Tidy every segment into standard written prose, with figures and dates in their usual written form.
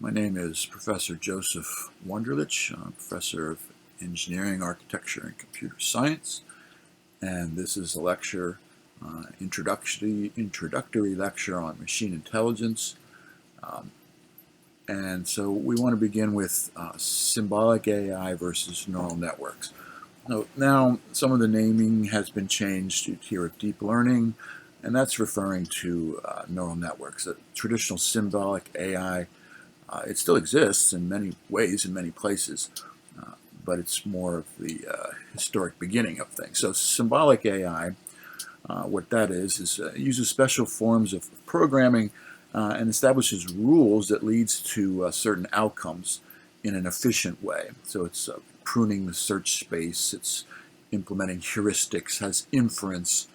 My name is Professor Joseph Wunderlich. I'm Professor of Engineering, Architecture, and Computer Science. And this is a lecture, introductory lecture on machine intelligence. And so we want to begin with symbolic AI versus neural networks. Now, some of the naming has been changed to here of deep learning, and that's referring to neural networks. Traditional symbolic AI, it still exists in many ways, in many places, but it's more of the historic beginning of things. So symbolic AI, what that is uses special forms of programming and establishes rules that leads to certain outcomes in an efficient way. So it's pruning the search space, it's implementing heuristics, has inference.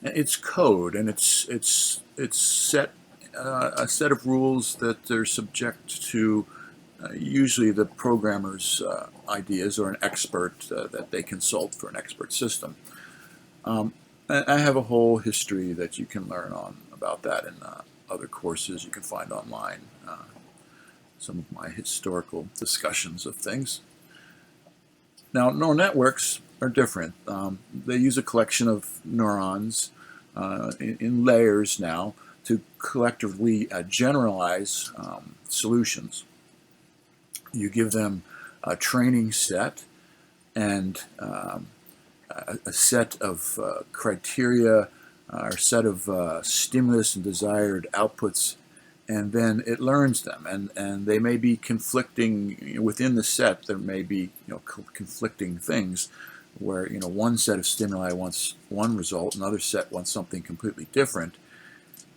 It's code, and it's set a set of rules that are subject to usually the programmer's ideas or an expert that they consult for an expert system. I have a whole history that you can learn on about that in other courses you can find online. Some of my historical discussions of things. Now, neural networks are different. They use a collection of neurons in layers now to collectively generalize solutions. You give them a training set and a set of criteria or set of stimulus and desired outputs, and then it learns them, and they may be conflicting within the set. There may be conflicting things where one set of stimuli wants one result, another set wants something completely different,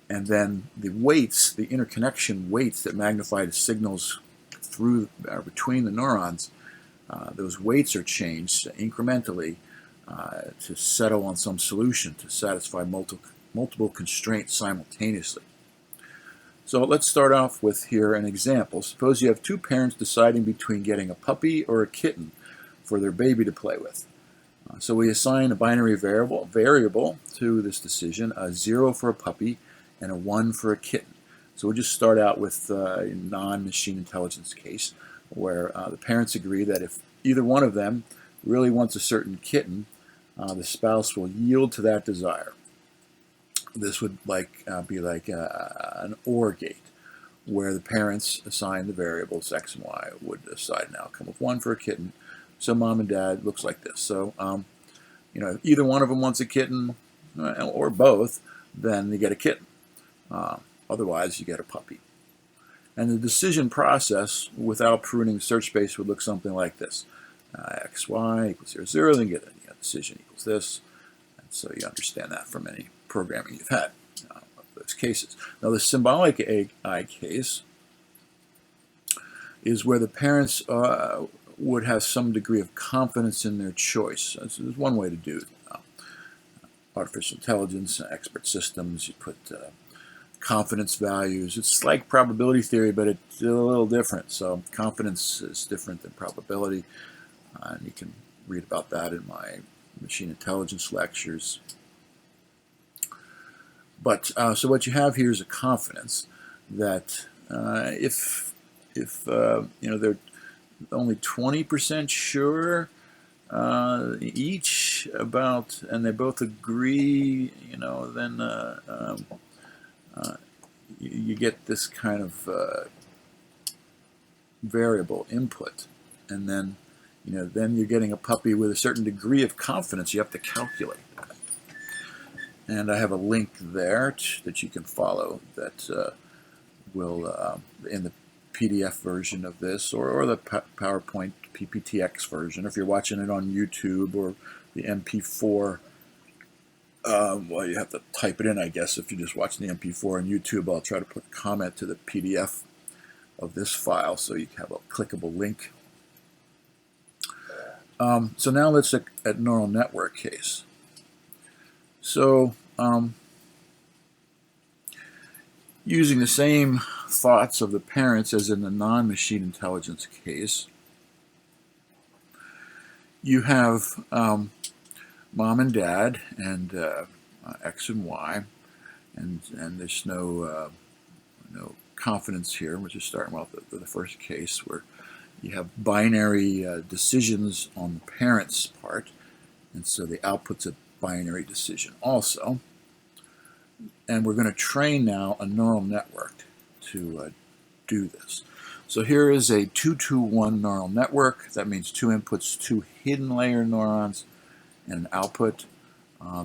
and then the weights, the interconnection weights that magnify the signals through between the neurons, those weights are changed incrementally to settle on some solution to satisfy multiple constraints simultaneously. So let's start off with here an example. Suppose you have two parents deciding between getting a puppy or a kitten for their baby to play with. So we assign a binary variable to this decision, a 0 for a puppy and a 1 for a kitten. So we'll just start out with a non-machine intelligence case where the parents agree that if either one of them really wants a certain kitten, the spouse will yield to that desire. This would be like an OR gate, where the parents assign the variables x and y, would assign an outcome of 1 for a kitten. So mom and dad looks like this. So either one of them wants a kitten or both, then you get a kitten. Otherwise, you get a puppy. And the decision process without pruning search space would look something like this. X, y equals 0, 0, then you get a decision equals this. And so you understand that from any programming you've had of those cases. Now, the symbolic AI case is where the parents would have some degree of confidence in their choice. This is one way to do artificial intelligence, expert systems. You put confidence values. It's like probability theory, but it's a little different. So confidence is different than probability, and you can read about that in my machine intelligence lectures. But so what you have here is a confidence that if they're only 20% sure each about, and they both agree, then you get this kind of variable input, and then then you're getting a puppy with a certain degree of confidence. You have to calculate that, and I have a link there that you can follow that will in the PDF version of this, or the PowerPoint PPTX version. If you're watching it on YouTube or the MP4, well, you have to type it in, I guess. If you're just watching the MP4 on YouTube, I'll try to put a comment to the PDF of this file so you have a clickable link. So now let's look at neural network case. So using the same thoughts of the parents as in the non-machine intelligence case, you have mom and dad and x and y, and there's no confidence here. We're just starting off with the first case where you have binary decisions on the parent's part, and so the output's a binary decision also. And we're going to train now a neural network to do this. So here is a 2-to-1 neural network. That means 2 inputs, 2 hidden layer neurons, and an output.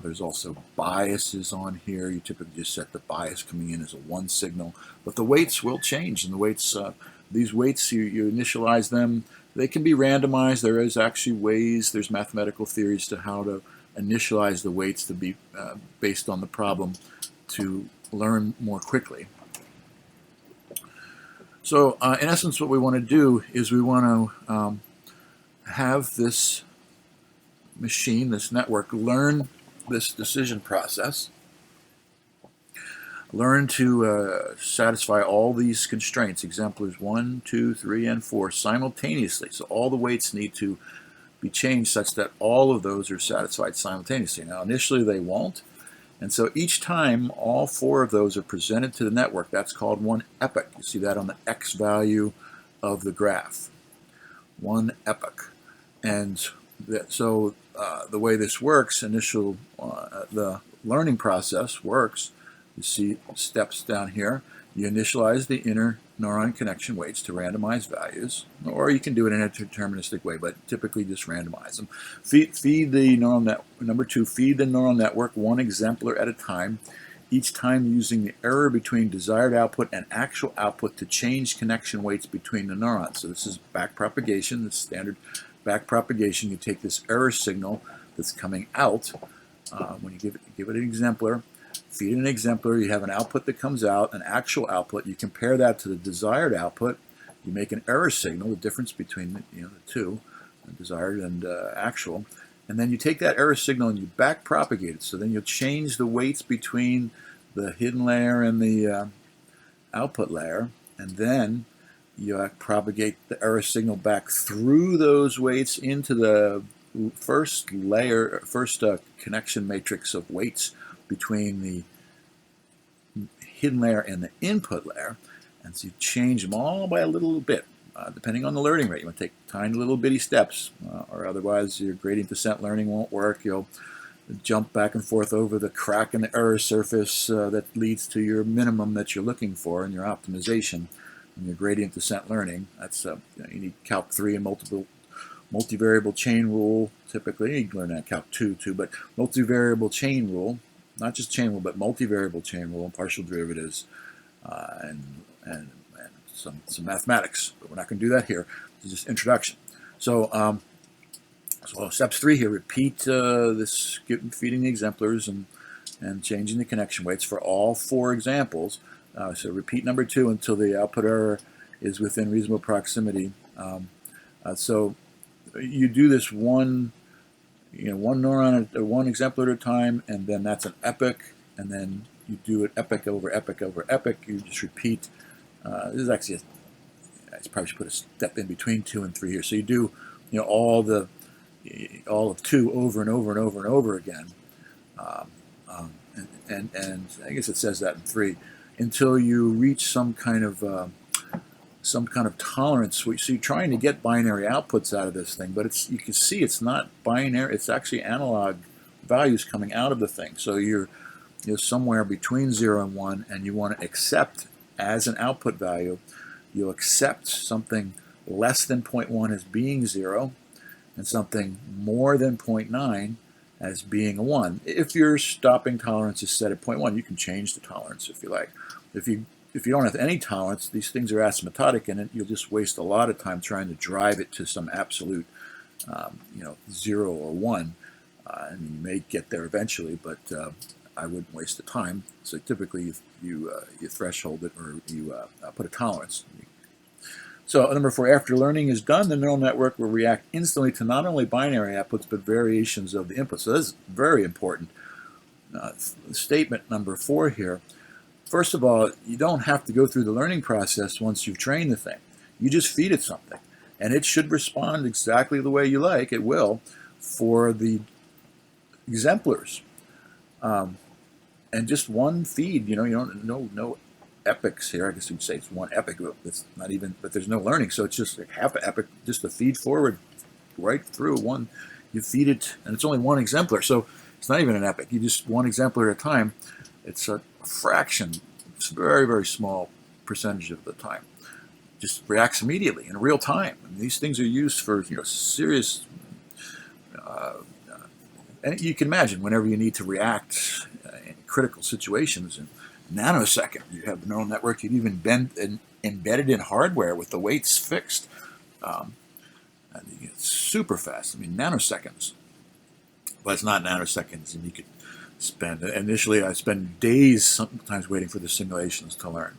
There's also biases on here. You typically just set the bias coming in as a 1 signal, but the weights will change. And the weights, these weights, you initialize them. They can be randomized. There is actually ways, there's mathematical theories to how to initialize the weights to be based on the problem to learn more quickly. So in essence, what we want to do is we want to have this machine, this network, learn this decision process, learn to satisfy all these constraints, exemplars 1, 2, 3, and 4 simultaneously. So all the weights need to be changed such that all of those are satisfied simultaneously. Now initially they won't, and so each time all 4 of those are presented to the network, that's called one epoch. You see that on the x value of the graph. One epoch. And so the way this works, the learning process works. You see steps down here. You initialize the inner neuron connection weights to randomize values, or you can do it in a deterministic way, but typically just randomize them. Feed the neural net. Number 2, feed the neural network 1 exemplar at a time, each time using the error between desired output and actual output to change connection weights between the neurons. So this is backpropagation, the standard backpropagation. You take this error signal that's coming out when you give it an exemplar. Feed an exemplar, you have an output that comes out, an actual output. You compare that to the desired output. You make an error signal, the difference between the two, desired and actual. And then you take that error signal and you backpropagate it. So then you'll change the weights between the hidden layer and the output layer. And then you propagate the error signal back through those weights into the first layer, connection matrix of weights between the hidden layer and the input layer, and so you change them all by a little bit, depending on the learning rate. You want to take tiny little bitty steps, or otherwise your gradient descent learning won't work. You'll jump back and forth over the crack in the error surface that leads to your minimum that you're looking for in your optimization and your gradient descent learning. That's you need Calc 3 and multivariable chain rule. Typically, you can learn that Calc 2 too, but multivariable chain rule. Not just chain rule, but multivariable chain rule and partial derivatives and some mathematics. But we're not going to do that here. It's just introduction. So, so steps 3 here: repeat this, feeding the exemplars and changing the connection weights for all 4 examples. So repeat number 2 until the output error is within reasonable proximity. So you do this one neuron, one exemplar at a time, and then that's an epoch, and then you do it epoch over epoch over epoch. You just repeat. This is actually, I probably should put a step in between 2 and 3 here. So you do, all of 2 over and over and over and over again, and I guess it says that in 3, until you reach some kind of tolerance. So you're trying to get binary outputs out of this thing, but you can see it's not binary. It's actually analog values coming out of the thing. So you're somewhere between 0 and 1, and you want to accept as an output value. You'll accept something less than 0.1 as being 0, and something more than 0.9 as being a 1. If your stopping tolerance is set at 0.1, you can change the tolerance if you like. If you don't have any tolerance, these things are asymptotic, and you'll just waste a lot of time trying to drive it to some absolute, 0 or 1. And you may get there eventually, but I wouldn't waste the time. So typically, you threshold it, or you put a tolerance. So number 4, after learning is done, the neural network will react instantly to not only binary outputs, but variations of the input. So this is very important. Statement number 4 here. First of all, you don't have to go through the learning process once you've trained the thing. You just feed it something, and it should respond exactly the way you like. It will for the exemplars. And just one feed, you don't no epochs here. I guess you'd say it's one epoch, but it's not even. But there's no learning, so it's just like half an epoch, just to feed forward right through one. You feed it, and it's only one exemplar, so it's not even an epoch. You just one exemplar at a time. It's a fraction. It's a very, very small percentage of the time. Just reacts immediately in real time. And these things are used for serious. And you can imagine whenever you need to react in critical situations in nanosecond, you have the neural network. You'd even embedded in hardware with the weights fixed. And it's super fast. I mean, nanoseconds. But it's not nanoseconds, and you could spend. Initially, I spent days sometimes waiting for the simulations to learn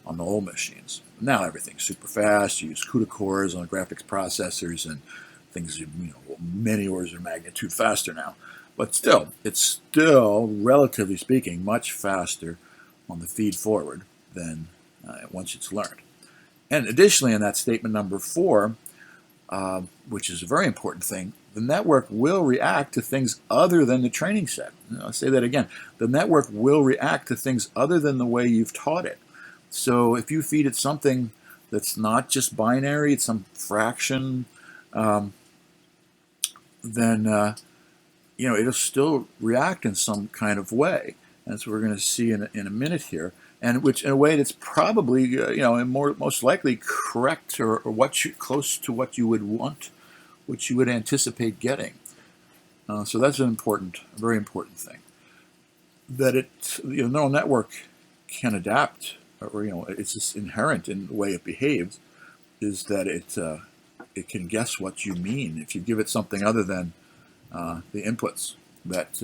on the old machines. Now everything's super fast. You use CUDA cores on graphics processors, and things are many orders of magnitude faster now. But still, it's still, relatively speaking, much faster on the feed forward than once it's learned. And additionally, in that statement number 4, which is a very important thing, the network will react to things other than the training set. I'll say that again. The network will react to things other than the way you've taught it. So if you feed it something that's not just binary, it's some fraction, then it'll still react in some kind of way. And that's what we're going to see in a minute here, and which in a way that's probably most likely correct or close to what you would want, what you would anticipate getting. So that's a very important thing. That the neural network can adapt, or it's just inherent in the way it behaves, is that it can guess what you mean if you give it something other than the inputs that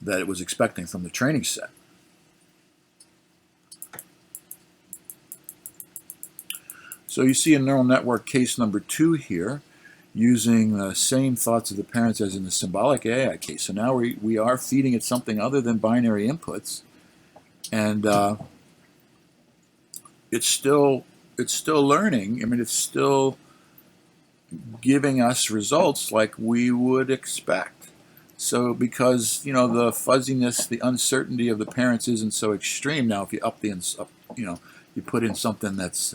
it was expecting from the training set. So you see in neural network case number 2 here, using the same thoughts of the parents as in the symbolic AI case. So now we are feeding it something other than binary inputs, and it's still learning. I mean, it's still giving us results like we would expect. So because the fuzziness, the uncertainty of the parents isn't so extreme now. If you up you put in something that's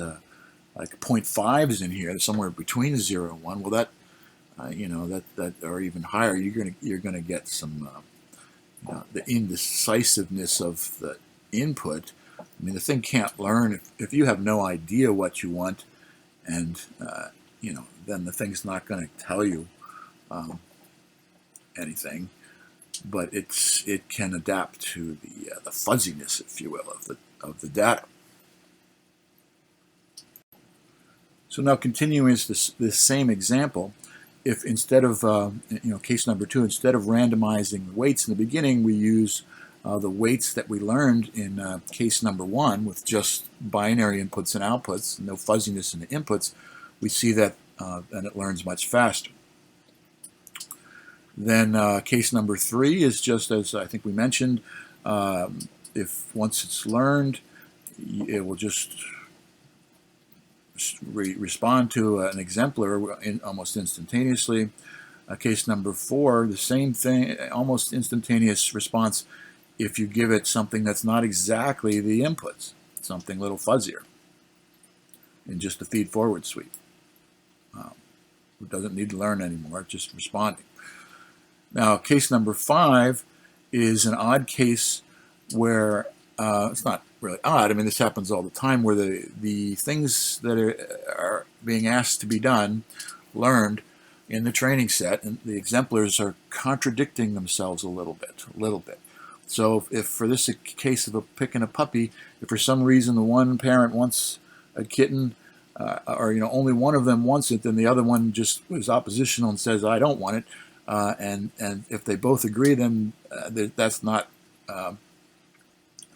like 0.5s in here, somewhere between 0 and 1. Well, that that or even higher, you're gonna get some the indecisiveness of the input. I mean, the thing can't learn if you have no idea what you want, and then the thing's not going to tell you anything. But it can adapt to the fuzziness, if you will, of the data. So now continuing this same example, if instead of case number 2, instead of randomizing weights in the beginning, we use the weights that we learned in case number 1 with just binary inputs and outputs, no fuzziness in the inputs, we see that then it learns much faster. Then case number 3 is just as I think we mentioned. If once it's learned, it will just respond to an exemplar almost instantaneously. Case number 4, the same thing, almost instantaneous response if you give it something that's not exactly the inputs, something a little fuzzier in just the feed forward suite. It doesn't need to learn anymore, it's just responding. Now, case number 5 is an odd case where it's not really odd. I mean, this happens all the time where the things that are being asked to be done, learned in the training set, and the exemplars are contradicting themselves a little bit. So if for this case of a picking a puppy, if for some reason the one parent wants a kitten, or only one of them wants it, then the other one just is oppositional and says I don't want it, and if they both agree, then that's not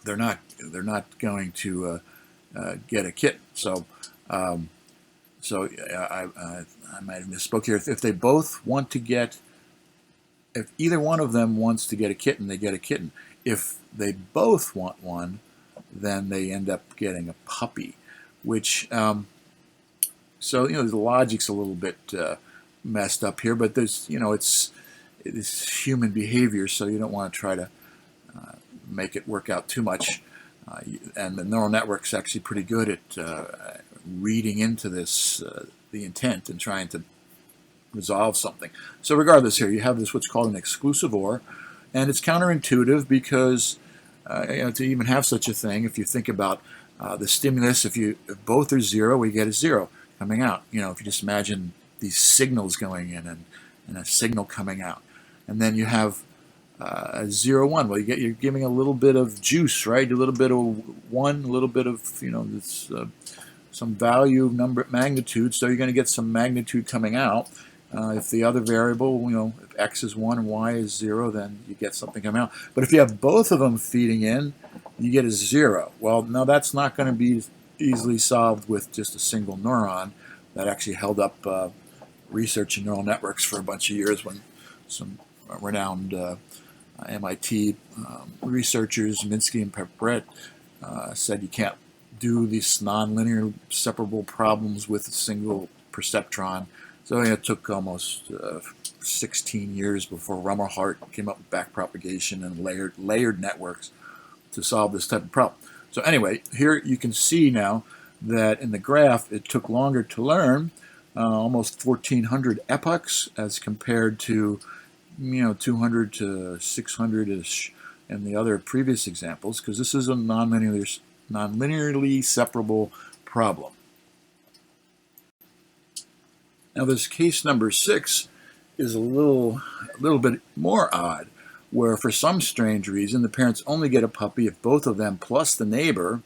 they're not going to get a kitten. So I might have misspoke here. If they both want to get, if either one of them wants to get a kitten, they get a kitten. If they both want one, then they end up getting a puppy, which so the logic's a little bit messed up here, but there's it's human behavior, so you don't want to try to make it work out too much. And the neural network's actually pretty good at reading into this, the intent, and trying to resolve something. So regardless, here you have this what's called an exclusive OR, and it's counterintuitive because to even have such a thing, if you think about the stimulus, if both are zero, we get a zero coming out. If you just imagine these signals going in and a signal coming out, and then you have a 0, 1. Well, you're giving a little bit of juice, right? A little bit of 1, a little bit of this some value, number, magnitude. So you're going to get some magnitude coming out. If the other variable, if x is 1 and y is 0, then you get something coming out. But if you have both of them feeding in, you get a 0. Well, now that's not going to be easily solved with just a single neuron. That actually held up research in neural networks for a bunch of years when some renowned MIT researchers, Minsky and Perret, said you can't do these nonlinear separable problems with a single perceptron. So it took almost 16 years before Rummelhart came up with backpropagation and layered networks to solve this type of problem. So anyway, here you can see now that in the graph it took longer to learn, almost 1,400 epochs as compared to 200 to 600-ish in the other previous examples, because this is a nonlinearly separable problem. Now this case number 6 is a little bit more odd, where for some strange reason the parents only get a puppy if both of them plus the neighbor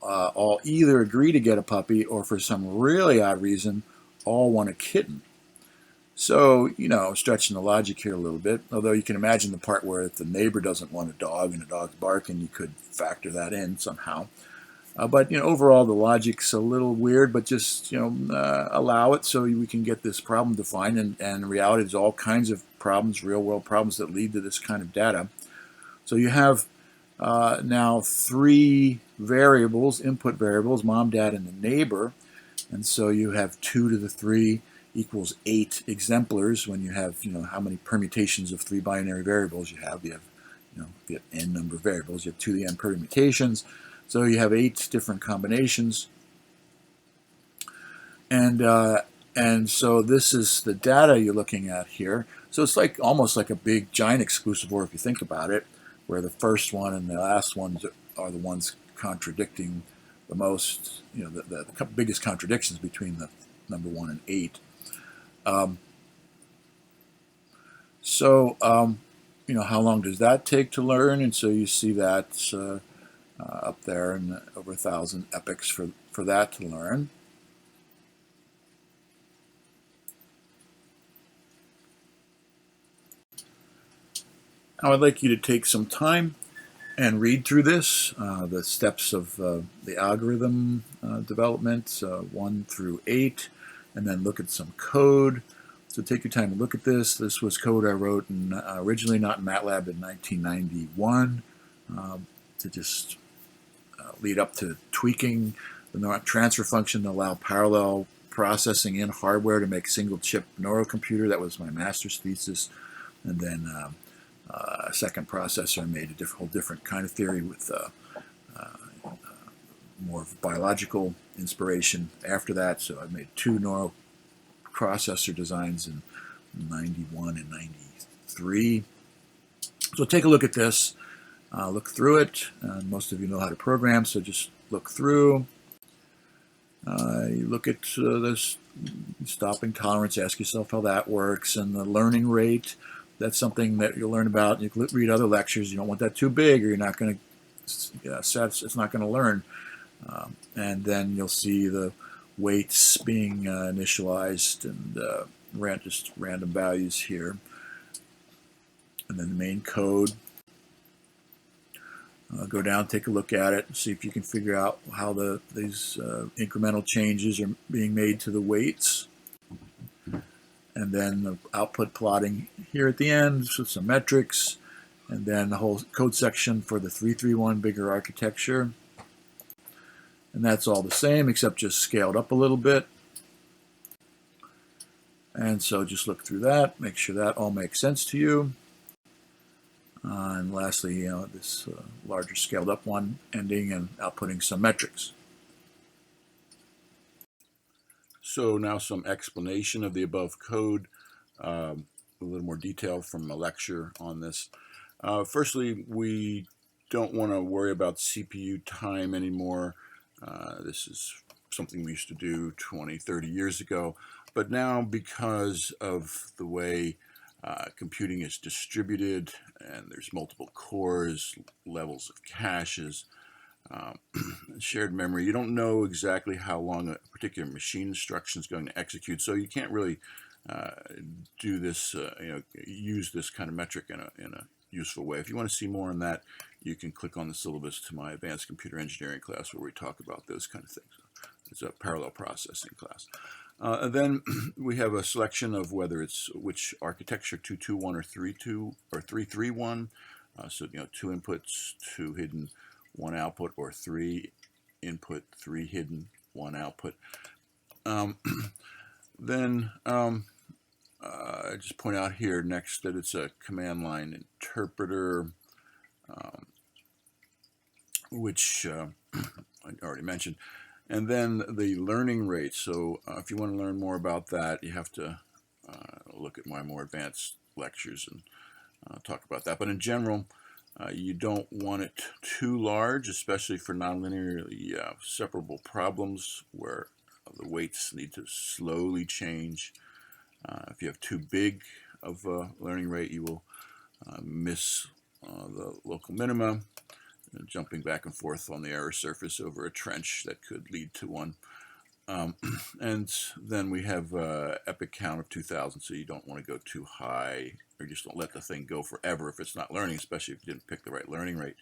all either agree to get a puppy, or for some really odd reason all want a kitten. So, stretching the logic here a little bit, although you can imagine the part where if the neighbor doesn't want a dog and the dog's barking, you could factor that in somehow. But, overall the logic's a little weird, but just, allow it so we can get this problem defined. And in reality, there's all kinds of problems, real-world problems that lead to this kind of data. So you have now 3 variables, input variables, mom, dad, and the neighbor. And so you have 2 to the 3 equals 8 exemplars when you have, how many permutations of 3 binary variables you have. You have n number of variables. You have 2 to the n permutations. So you have 8 different combinations. And so this is the data you're looking at here. So it's almost like a big giant exclusive OR if you think about it, where the first one and the last ones are the ones contradicting the most, the biggest contradictions between the number 1 and 8. How long does that take to learn? And so you see that up there, and over 1,000 epochs for that to learn. Now I'd like you to take some time and read through this, the steps of the algorithm development, 1 through 8, and then look at some code. So take your time to look at this. This was code I wrote originally not in Matlab in 1991 to just lead up to tweaking the neuron transfer function to allow parallel processing in hardware to make single chip neurocomputer. That was my master's thesis. And then a second processor made a whole different kind of theory with more of biological inspiration after that. So I made 2 neural processor designs in 91 and 93. So take a look at this, look through it. Most of you know how to program, so just look through. You look at this stopping tolerance, ask yourself how that works, and the learning rate. That's something that you'll learn about. You can read other lectures. You don't want that too big, or you're not going to. It's not going to learn. And then you'll see the weights being initialized and just random values here. And then the main code. Go down, take a look at it, see if you can figure out how these incremental changes are being made to the weights. And then the output plotting here at the end, so some metrics, and then the whole code section for the 331 bigger architecture. And that's all the same, except just scaled up a little bit. And so just look through that, make sure that all makes sense to you. And lastly, this larger scaled up one, ending and outputting some metrics. So now some explanation of the above code, a little more detail from a lecture on this. Firstly, we don't want to worry about CPU time anymore. This is something we used to do 20, 30 years ago. But now, because of the way computing is distributed and there's multiple cores, levels of caches, shared memory, you don't know exactly how long a particular machine instruction is going to execute, so you can't really do this, use this kind of metric in a useful way. If you want to see more on that, you can click on the syllabus to my advanced computer engineering class where we talk about those kind of things. It's a parallel processing class. And then we have a selection of whether it's which architecture, 221 or 32 or 331. So 2 inputs, 2 hidden, 1 output, or 3 input, 3 hidden, 1 output. Then I just point out here next that it's a command line interpreter, which I already mentioned. And then the learning rate. So if you want to learn more about that, you have to look at my more advanced lectures and talk about that. But in general, you don't want it too large, especially for nonlinearly separable problems where the weights need to slowly change. If you have too big of a learning rate, you will miss the local minima, jumping back and forth on the error surface over a trench that could lead to one. And then we have epoch count of 2000, so you don't want to go too high, or just don't let the thing go forever if it's not learning, especially if you didn't pick the right learning rate.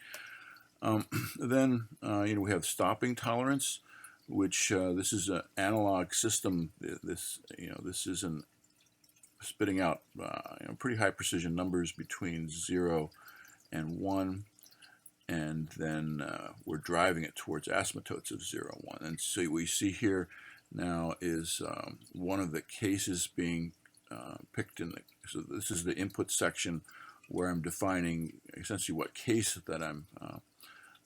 Then we have stopping tolerance, which this is an analog system. This is an spitting out pretty high precision numbers between 0 and 1. And then we're driving it towards asymptotes of 0, 1. And so what we see here now is one of the cases being picked in so this is the input section where I'm defining essentially what case that I'm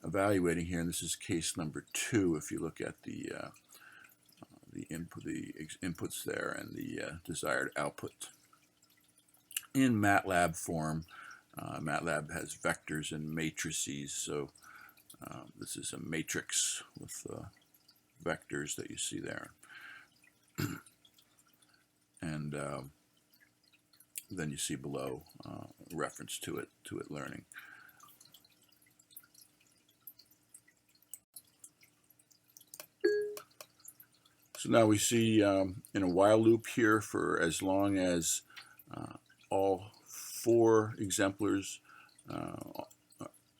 evaluating here. And this is case number 2 if you look at the inputs there and the desired output. In Matlab form, Matlab has vectors and matrices, so this is a matrix with vectors that you see there. And then you see below reference to it learning. So now we see in a while loop here for as long as all 4 exemplars,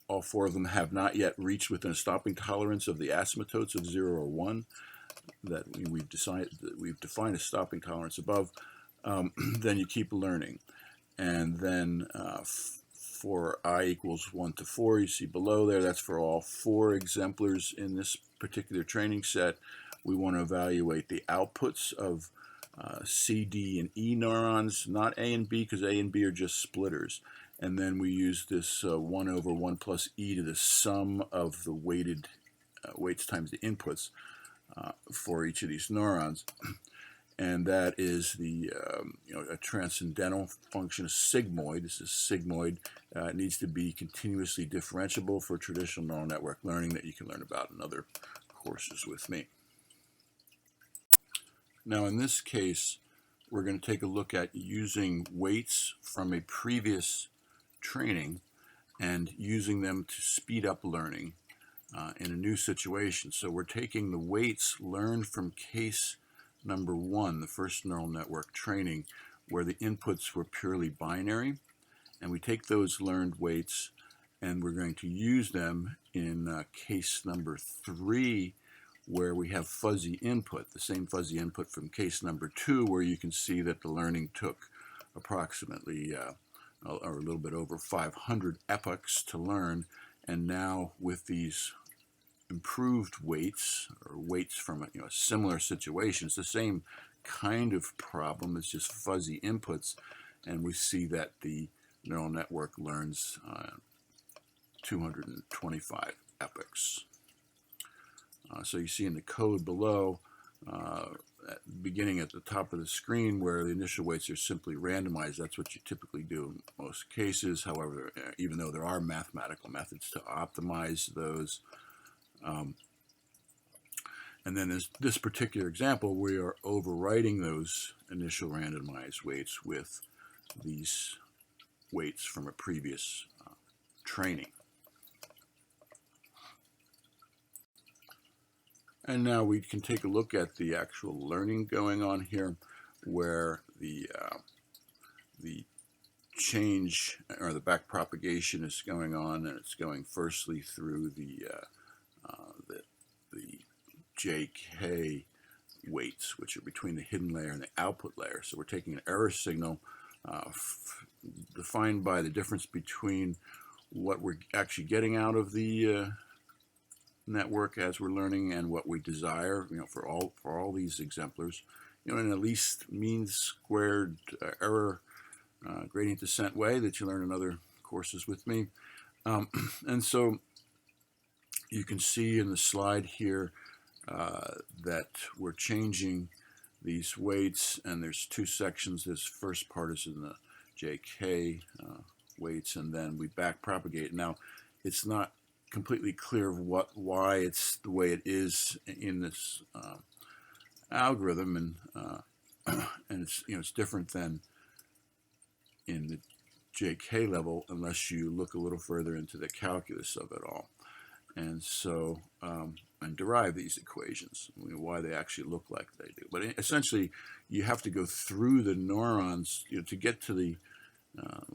all 4 of them have not yet reached within a stopping tolerance of the asymptotes of 0 or 1 that we've defined a stopping tolerance above. Then you keep learning, and then for I equals 1 to 4, you see below there, that's for all 4 exemplars in this particular training set. We want to evaluate the outputs of C, D, and E neurons, not A and B, because A and B are just splitters. And then we use this 1 over 1 plus E to the sum of the weights times the inputs for each of these neurons. And that is the a transcendental function, a sigmoid. This is sigmoid. It needs to be continuously differentiable for traditional neural network learning that you can learn about in other courses with me. Now in this case, we're going to take a look at using weights from a previous training and using them to speed up learning in a new situation. So we're taking the weights learned from case number 1, the first neural network training, where the inputs were purely binary, and we take those learned weights and we're going to use them in case number 3, where we have fuzzy input, the same fuzzy input from case number 2, where you can see that the learning took approximately or a little bit over 500 epochs to learn. And now with these improved weights, or weights from a similar situation, it's the same kind of problem, it's just fuzzy inputs, and we see that the neural network learns 225 epochs. So you see in the code below, beginning at the top of the screen where the initial weights are simply randomized. That's what you typically do in most cases. However, even though there are mathematical methods to optimize those, and then there's this particular example, we are overwriting those initial randomized weights with these weights from a previous training. And now we can take a look at the actual learning going on here, where the change or the back propagation is going on, and it's going firstly through the JK weights, which are between the hidden layer and the output layer. So we're taking an error signal defined by the difference between what we're actually getting out of the network as we're learning and what we desire, for all these exemplars, in a least mean squared error gradient descent way that you learn in other courses with me. And so you can see in the slide here that we're changing these weights, and there's two sections. This first part is in the JK weights, and then we back propagate. Now, it's not completely clear why it's the way it is in this algorithm, and it's different than in the JK level unless you look a little further into the calculus of it all, and so and derive these equations, why they actually look like they do. But essentially, you have to go through the neurons to get to the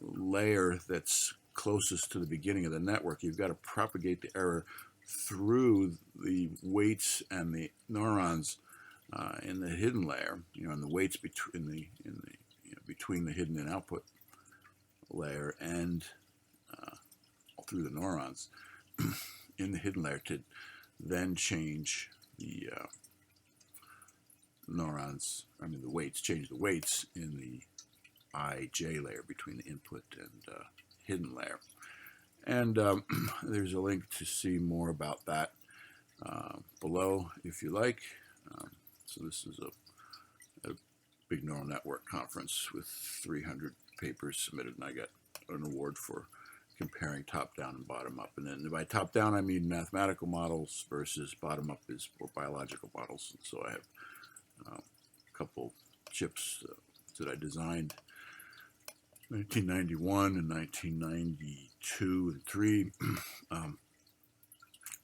layer that's closest to the beginning of the network. You've got to propagate the error through the weights and the neurons in the hidden layer, and the weights between between the hidden and output layer, and through the neurons in the hidden layer to then change the neurons. The weights, change the weights in the IJ layer between the input and hidden layer. And there's a link to see more about that below if you like. So this is a big neural network conference with 300 papers submitted, and I got an award for comparing top-down and bottom-up. And then by top-down, I mean mathematical models versus bottom-up is for biological models. And so I have a couple chips that I designed 1991 and 1992 and 3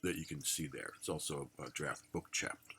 that you can see there. It's also a draft book chapter.